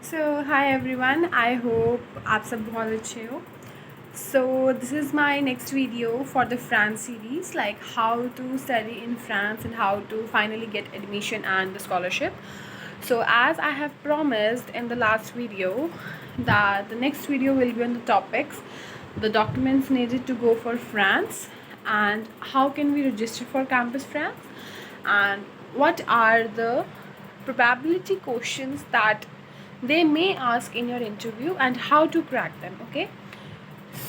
Hi everyone, I hope आप सब बहुत अच्छे हो. So this is my next video for the France series, like how to study in France and how to finally get admission and the scholarship. So as I have promised in the last video that the next video will be on the topics, the documents needed to go for France, and how can we register for Campus France, and what are the probability questions that they may ask in your interview and how to crack them. Okay,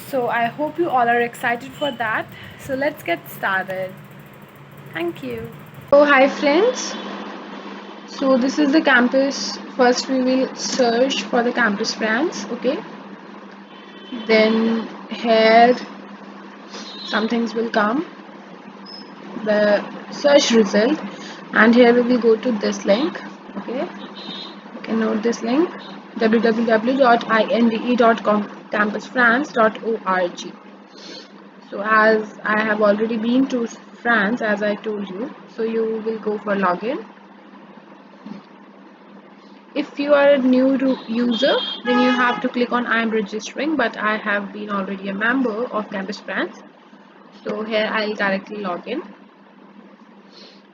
so I hope you all are excited for that. So let's get started. Thank you. So hi friends, so this is the campus. First we will search for the Campus France. Okay, then here some things will come, the search result, and here we will go to this link. Okay, you can note this link: www.inde.com campusfrance.org. So as I have already been to France, as I told you, so you will go for login. If you are a new user, then you have to click on I am registering, but I have been already a member of Campus France, so here I'll directly log in.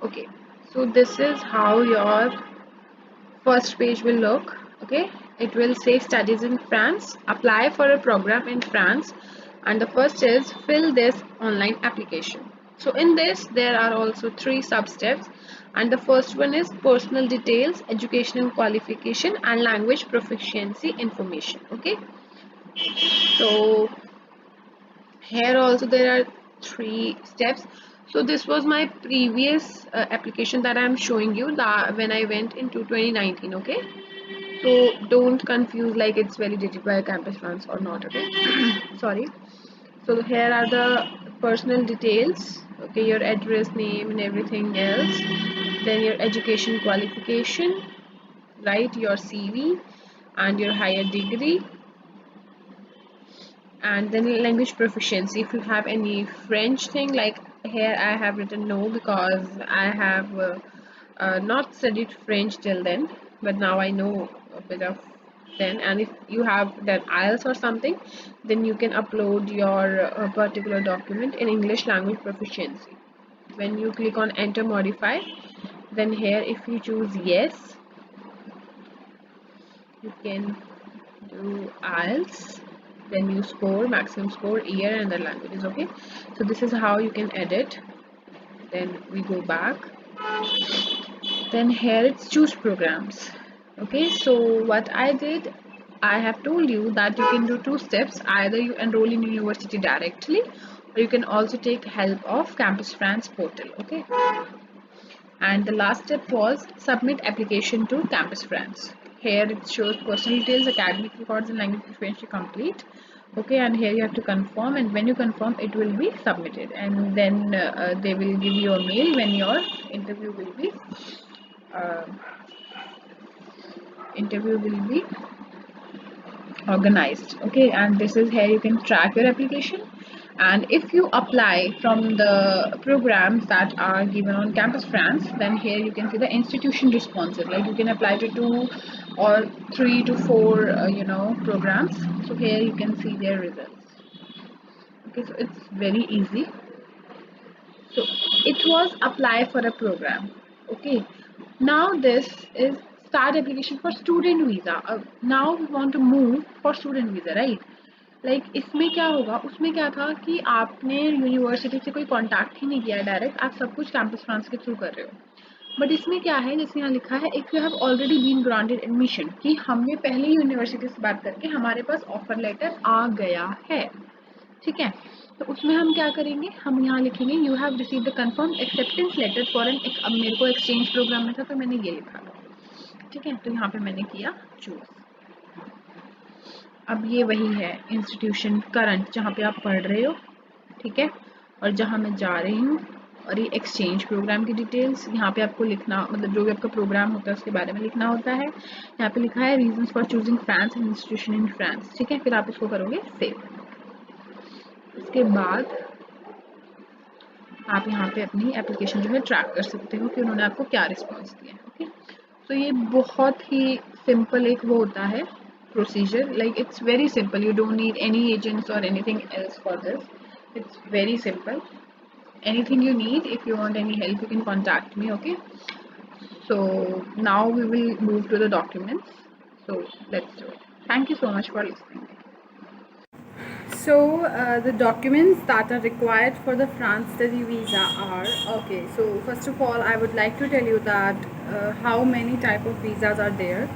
Okay, so this is how your first page will look. Okay, it will say studies in France, apply for a program in France, and the first is fill this online application. So in this there are also three sub steps, and the first one is personal details, educational qualification, and language proficiency information. Okay, so here also there are three steps. So this was my previous application that I am showing you, that when I went into 2019. Okay, so don't confuse like it's validated by Campus France or not. Okay, sorry. So here are the personal details. Okay, your address, name, and everything else. Then your education qualification, right? Your CV and your higher degree, and then language proficiency. If you have any French thing, like here I have written no because I have not studied French till then, but now I know a bit of then. And if you have done IELTS or something, then you can upload your particular document in English language proficiency. When you click on enter modify, then here if you choose yes, you can do IELTS, then you score maximum score, year, and the languages. Okay, so this is how you can edit. Then we go back, then here it's choose programs. Okay, so what I did, I have told you that you can do two steps: either you enroll in university directly, or you can also take help of Campus France portal. Okay, and the last step was submit application to Campus France. Here it shows personal details, academic records, and language proficiency complete. Okay, and here you have to confirm, and when you confirm it will be submitted, and then they will give you a mail when your interview will be uh, organized. Okay, and this is here you can track your application, and if you apply from the programs that are given on Campus France, then here you can see the institution responses, like you can apply to 2 or 3 to 4 programs. So here you can see their results. Okay, so it's very easy. So it was apply for a program. Okay, now this is start application for student visa. Now we want to move for student visa, right? Like इसमें क्या होगा, उसमें क्या था कि आपने university से कोई कांटेक्ट ही नहीं किया है डायरेक्ट, आप सब कुछ कैंपस फ्रांस के थ्रू कर रहे हो. बट इसमें क्या है, जैसे यहाँ लिखा है if you have already been granted admission, कि हमने पहले यूनिवर्सिटी से बात करके हमारे पास ऑफर लेटर आ गया है. ठीक है, तो उसमें हम क्या करेंगे, हम यहाँ लिखेंगे you have receive the confirm acceptance letter for an. अब मेरे को एक्सचेंज प्रोग्राम में था तो मैंने ये लिखा था. ठीक है, तो यहाँ पे मैंने किया चूज. अब ये वही है इंस्टीट्यूशन करंट जहाँ पे आप पढ़ रहे हो. ठीक है, और जहाँ मैं जा रही हूँ, और ये एक्सचेंज प्रोग्राम की डिटेल्स यहाँ पे आपको लिखना, मतलब जो भी आपका प्रोग्राम होता है उसके बारे में लिखना होता है. यहाँ पे लिखा है reasons for choosing France and institution in France. ठीक है, फिर आप इसको करोगे सेव. इसके बाद आप यहाँ पे अपनी एप्लीकेशन जो है ट्रैक कर सकते हो कि उन्होंने आपको क्या रिस्पॉन्स दिया है. ओके, तो ये बहुत ही simple एक वो होता है procedure, like it's very simple, you don't need any agents or anything else for this. It's very simple. Anything you need, if you want any help, you can contact me. Okay, so now we will move to the documents, so let's do it. Thank you so much for listening. So the documents that are required for the France study visa are, okay, so first of all I would like to tell you that how many type of visas are there.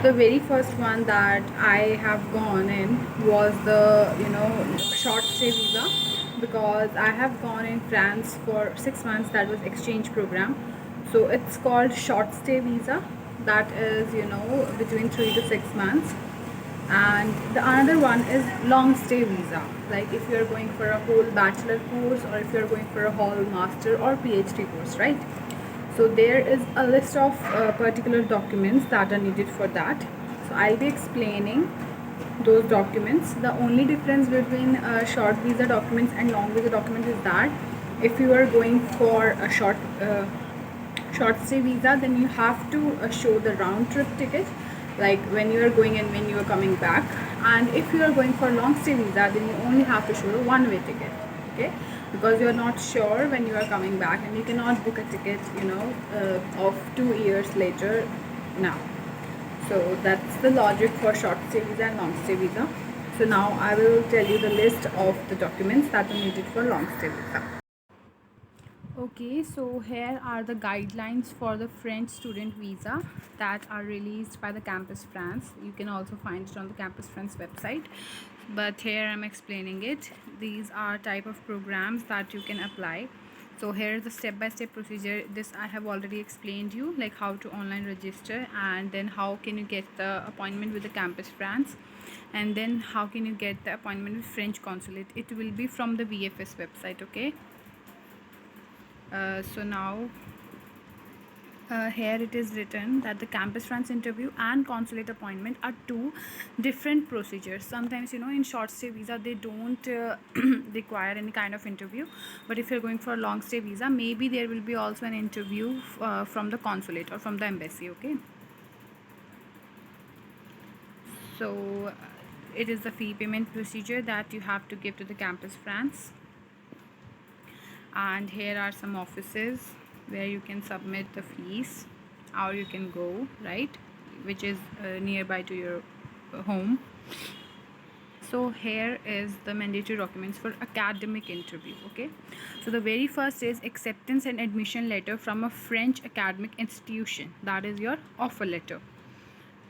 The very first one that I have gone in was the short stay visa, because I have gone in France for 6 months. That was exchange program, so it's called short stay visa. That is between 3 to 6 months. And the another one is long stay visa, like if you are going for a whole bachelor course, or if you are going for a whole master or PhD course, right? So there is a list of particular documents that are needed for that. So I'll be explaining those documents. The only difference between short visa documents and long visa documents is that if you are going for a short stay visa, then you have to show the round trip ticket, like when you are going and when you are coming back. And if you are going for long stay visa, then you only have to show a one-way ticket. Okay, because you are not sure when you are coming back, and you cannot book a ticket of 2 years later now. So that's the logic for short stay visa and long stay visa. So now I will tell you the list of the documents that are needed for long stay visa. Okay, so here are the guidelines for the French student visa that are released by the Campus France. You can also find it on the Campus France website, but here I'm explaining it. These are type of programs that you can apply. So here is the step-by-step procedure. This I have already explained you, like how to online register, and then how can you get the appointment with the Campus France, and then how can you get the appointment with French consulate. It will be from the VFS website. Okay, so now here it is written that the Campus France interview and consulate appointment are two different procedures. Sometimes in short stay visa they don't require any kind of interview, but if you're going for a long stay visa, maybe there will be also an interview from the consulate or from the embassy. Okay, so it is the fee payment procedure that you have to give to the Campus France. And here are some offices where you can submit the fees, or you can go, right, which is nearby to your home. So here is the mandatory documents for academic interview. Okay, so the very first is acceptance and admission letter from a French academic institution, that is your offer letter.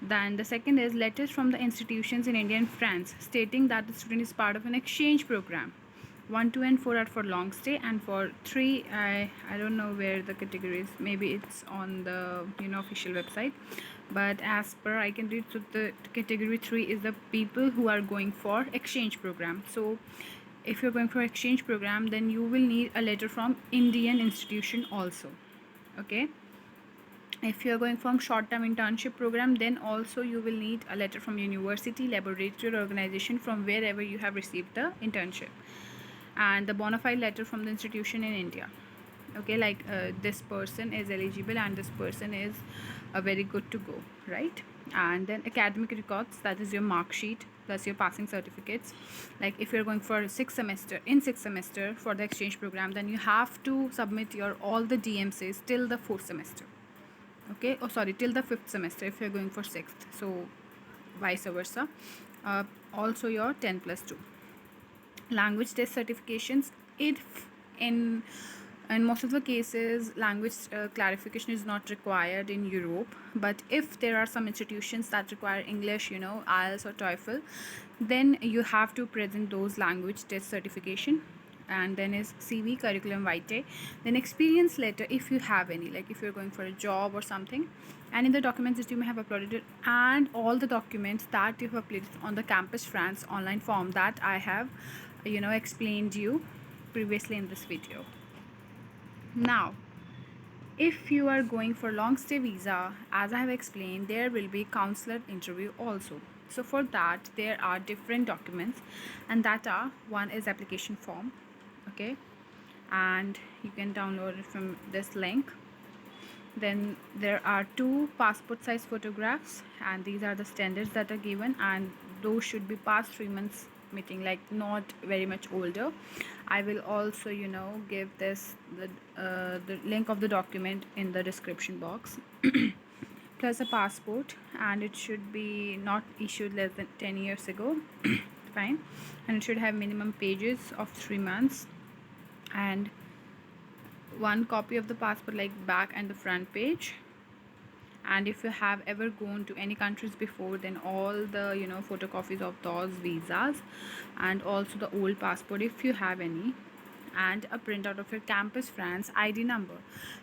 Then the second is letters from the institutions in India and France stating that the student is part of an exchange program. 1, 2, and 4 are for long stay, and for 3, I don't know where the category is. Maybe it's on the official website, but as per I can read, so the category 3 is the people who are going for exchange program. So if you're going for exchange program, then you will need a letter from Indian institution also. Okay, if you are going from short-term internship program, then also you will need a letter from university, laboratory, or organization from wherever you have received the internship, and the bona fide letter from the institution in India. Okay, like this person is eligible and this person is very good to go, right? And then academic records, that is your mark sheet plus your passing certificates. Like if you're going for 6 semester for the exchange program, then you have to submit your all the DMCs till the 4th semester. Okay, oh sorry, till the 5th semester if you're going for 6th, so vice versa. Also your 10+2 language test certifications. If in most of the cases language clarification is not required in Europe, but if there are some institutions that require English, IELTS or TOEFL, then you have to present those language test certification. And then is CV, curriculum vitae, then experience letter if you have any, like if you're going for a job or something, and in the documents that you may have uploaded, and all the documents that you have uploaded on the Campus France online form that I have explained you previously in this video. Now if you are going for long stay visa, as I have explained, there will be consular interview also. So for that there are different documents, and that are, one is application form. Okay, and you can download it from this link. Then there are two passport size photographs, and these are the standards that are given, and those should be past 3 months meeting, like not very much older. I will also give the link of the document in the description box. Plus a passport, and it should be not issued less than 10 years ago. Fine. And it should have minimum pages of 3 months, and one copy of the passport, like back and the front page. And if you have ever gone to any countries before, then all the photocopies of those visas, and also the old passport if you have any, and a printout of your Campus France ID number.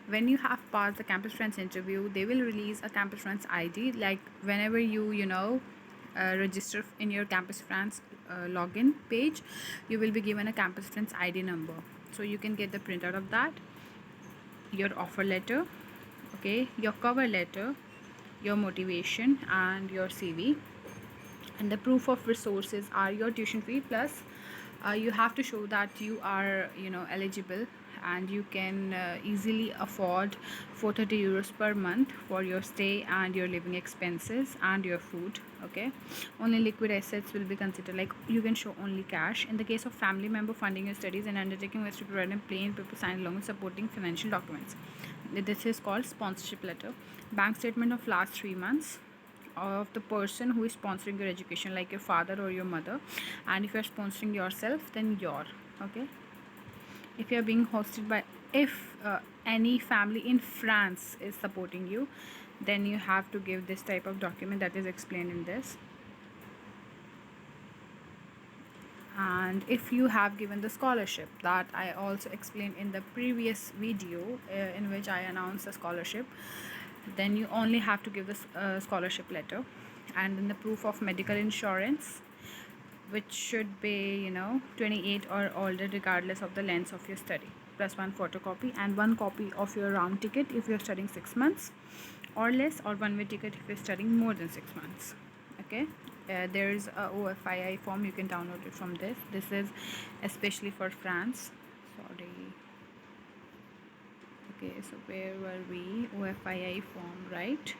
When you have passed the Campus France interview, they will release a Campus France ID. Like whenever you register in your Campus France login page, you will be given a Campus France ID number, so you can get the printout of that, your offer letter, okay, your cover letter, your motivation, and your CV. And the proof of resources are your tuition fee, plus you have to show that you are eligible, and you can easily afford 430 euros per month for your stay and your living expenses and your food. Okay, only liquid assets will be considered, like you can show only cash. In the case of family member funding your studies, and undertaking was to provide a plain paper signed along with supporting financial documents. This is called sponsorship letter. Bank statement of last 3 months of the person who is sponsoring your education, like your father or your mother. And if you're sponsoring yourself, then your, okay. If you're being hosted by, if any family in France is supporting you, then you have to give this type of document that is explained in this. And if you have given the scholarship that I also explained in the previous video, in which I announced the scholarship, then you only have to give the scholarship letter. And then the proof of medical insurance, which should be 28 or older regardless of the length of your study, plus one photocopy, and one copy of your round ticket if you're studying 6 months or less, or one way ticket if you're studying more than 6 months. Okay, there is a OFII form, you can download it from this is especially for France. Sorry. Okay, so where were we? OFII form, right?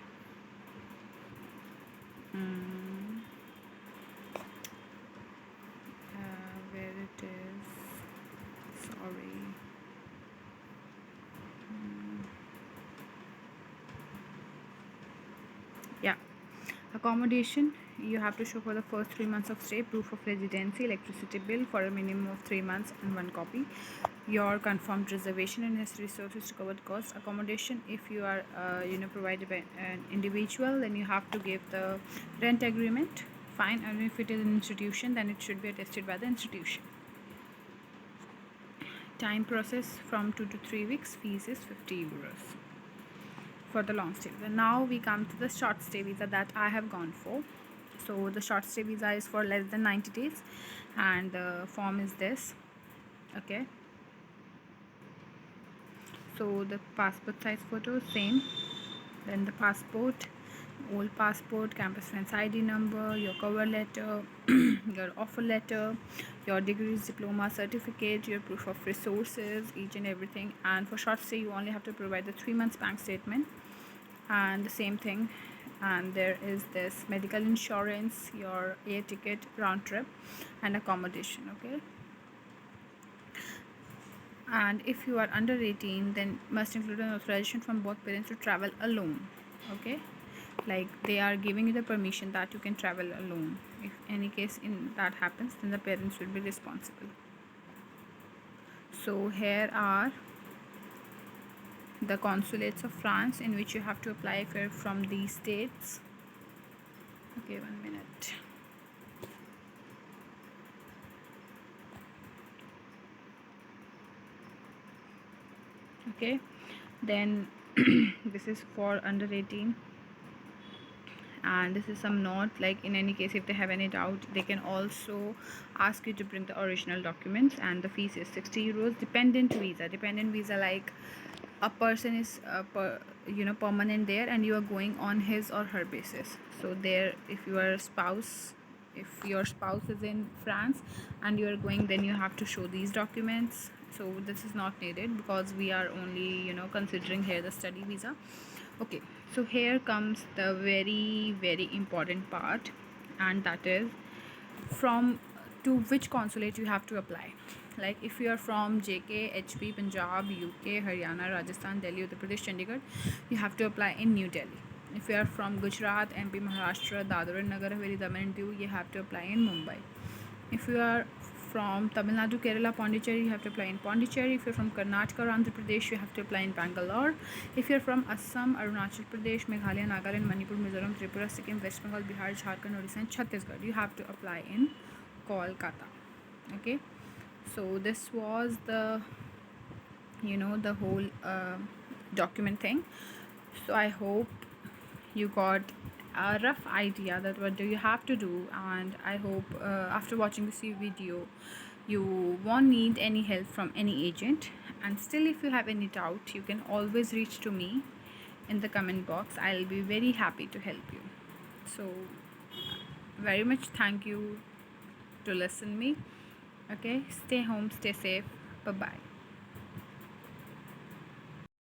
Where it is, sorry. Yeah, accommodation, you have to show for the first 3 months of stay, proof of residency, electricity bill for a minimum of 3 months, and one copy, your confirmed reservation and necessary resources to cover the cost. Accommodation, if you are provided by an individual, then you have to give the rent agreement. Fine. And if it is an institution, then it should be attested by the institution. Time process from 2 to 3 weeks. Fees is 50 euros for the long stay. And now we come to the short stay visa that I have gone for. So the short stay visa is for less than 90 days, and the form is this. Okay, so the passport size photo, same. Then the passport, old passport, Campus France ID number, your cover letter, your offer letter, your degrees, diploma, certificate, your proof of resources, each and everything. And for short stay, you only have to provide the 3 months bank statement, and the same thing. And there is this medical insurance, your air ticket, round trip, and accommodation. Okay, and if you are under 18, then must include an authorization from both parents to travel alone. Okay, like they are giving you the permission that you can travel alone. If any case in that happens, then the parents will be responsible. So here are the consulates of France in which you have to apply if you're from these states. Okay, 1 minute. Okay, then this is for under 18, and this is some note, like in any case if they have any doubt, they can also ask you to bring the original documents. And the fees is 60 euros. Dependent visa, like a person is permanent there, and you are going on his or her basis. So there, if you are a spouse if your spouse is in France and you are going, then you have to show these documents. So this is not needed because we are only, considering here the study visa. Okay, so here comes the very important part, and that is from to which consulate you have to apply. Like if you are from JK, HP, Punjab, UK, Haryana, Rajasthan, Delhi, Uttar Pradesh, Chandigarh, you have to apply in New Delhi. If you are from Gujarat, MP, Maharashtra, Dadra and Nagar Haveli, Daman and Diu, you have to apply in Mumbai. If you are from Tamil Nadu, Kerala, Pondicherry, you have to apply in Pondicherry. If you're from Karnataka or Andhra Pradesh, you have to apply in Bangalore. If you're from Assam, Arunachal Pradesh, Meghalaya, Nagaland, Manipur, Mizoram, Tripura, Sikkim, West Bengal, Bihar, Jharkhand, Odisha and Chhattisgarh, you have to apply in Kolkata. Okay, so this was the whole document thing. So I hope you got a rough idea that what do you have to do, and I hope after watching this video you won't need any help from any agent. And still, if you have any doubt, you can always reach to me in the comment box. I'll be very happy to help you. So very much thank you to listen me. Okay, stay home, stay safe. Bye bye.